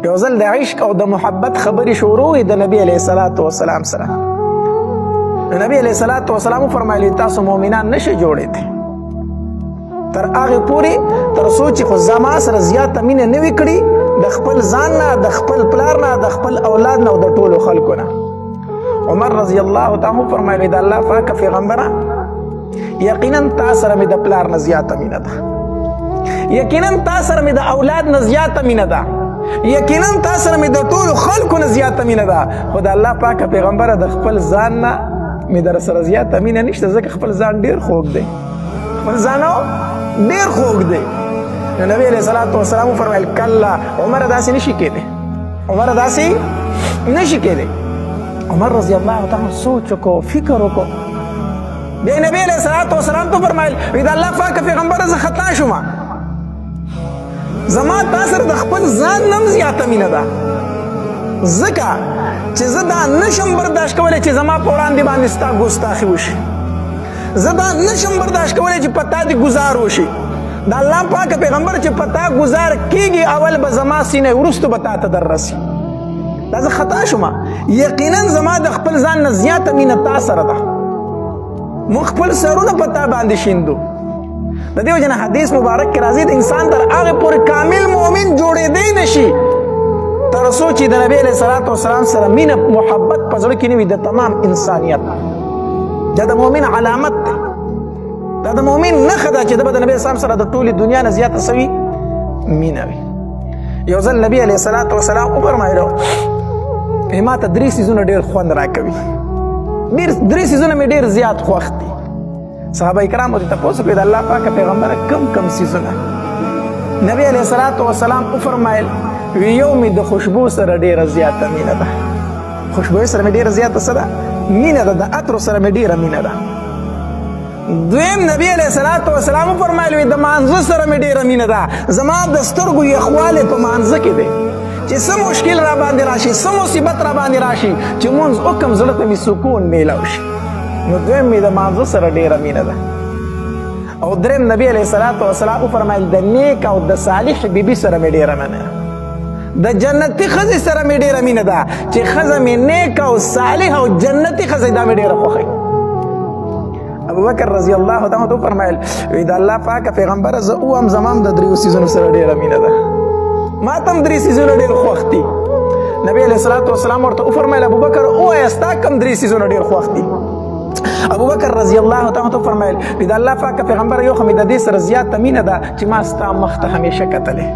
یو ځل د عشق او د محبت خبرې شروع وې د نبي علیه الصلاة والسلام سره. نبی علیه الصلاة والسلام وفرمایلي تاسو مؤمنان نشئ جوړېدی تر هغې پورې تر څو چې خو زما سره زیاته مینه نه وي کړي د خپل ځان نه، د خپل پلار نه، د خپل اولاد نه او د ټولو خلکو نه. عمر رضی الله تعالی فرمایلی د الله پاکه پیغمبره یقینا تا سره مې د پلار نه زیاته مینه ده، یقینا تا سره مې د اولاد نه زیاته مینه ده، یقینا تا سره مې د ټولو خلکو نه زیاته مینه ده، خو د الله پاکه پیغمبره د خپل ځان نه مې در سره زیاته مینه نشته ځکه خپل ځان ډېر خوږ دی، خپل ځان ډېر خوږ دی. نو نبی علیه الصلاة والسلام وفرمایل کله عمره داسې نشي کېدی، عمره داسې نشي کېدی. عمر رضی الله تعالی سوچ وکړو، فکر وکړو. بیا نبی علیه الصلاة والسلام ته فرمایل د الله پاکه پیغمبره زه خطا شوم، زما تا سره د خپل ځان نه هم زیاته مینه ده، ځکه چې زه دا نشم برداشت کولی چې زما په وړاندې باندې ستا ګستاخي وشي، زه دا نشم برداشت کولی چې په تا دې ګزار وشي. د الله پاکه پیغمبر چې په تا ګزار کېږي اول به زما سینه وروستو به تا ته در رسي. دا زه خطا شوم، یقینا زما د خپل ځان نه زیاته مینه تا سره ده، موږ خپل سرونه په تا باندې شیندو. د دې وجه نه حدیث مبارک کې راځي د انسان تر هغې پورې کامل مؤمن جوړېدی نشي تر څو چې د نبي علیه الصلاة والسلام سره مینه محبت په زړه کې نه وي د تمام انسانیت. دا د مؤمن علامت دی، دا د مؤمن نښه ده چې د به د نبي اسلام سره د ټولې دنیا نه زیاته سوي مینه وي. یو ځل نبي علیه الصلاة والسلام وفرمایلو ما ته 3 څیزونه ډېر خوند راکوي، 3 څیزونه مې ډېر زیات خوښ دي. صحابه کرامو ته تپوس وکړئ د الله پاکه پیغمبره کم څیزونه؟ نبی علیه الصلاة والسلام وفرمایل یو مې د خوشبو سره ډېره زیاته مینه ده، خوشبویۍ سره مې ډېره زیاته څه ده؟ مینه ده، د عطرو سره مې ډېره مینه ده. دویم نبی علیه الصلاة والسلام وفرمایل د مانځه سره مې ډېره مینه ده، زما د سترګو یخوالی په مانځه کې دی چې څه مشکل را باندې راشي، څه مصیبت را باندې راشي چې مونځ وکړم زړه ته مې سکون میلاو شي. نو دویم مې د مانځه سره ډېره مینه ده. او دریم نبی علیه الصلاة والسلام وفرمایل د نیک او د صالح بیبي سره مې ډېره مینه ده، د جنتي ښځې سره مې ډېره مینه ده چې ښځه مې نیک او صالح او جنتي ښځه دا مې ډېره خوښوي. ابوبکر رضی الله تعالی عنه فرمایل د الله پاکه پیغمبره زه اوم زمام د 3 څیزونو سره ډېره مینه ده، ما ته هم 3 څیزونه ډېر خوښ دي. نبی علیه الصلاة والسلام ورته وفرمایل ابوبکر ووایه ستا کوم 3 څیزونه ډېر خوښ دي؟ ابوبکر رضی الله تعالی عنه فرمایل د الله پاکه پیغمبره یو خو مې د دې سره زیاته مینه ده چې ما ستا مخ ته همیشه کتلې،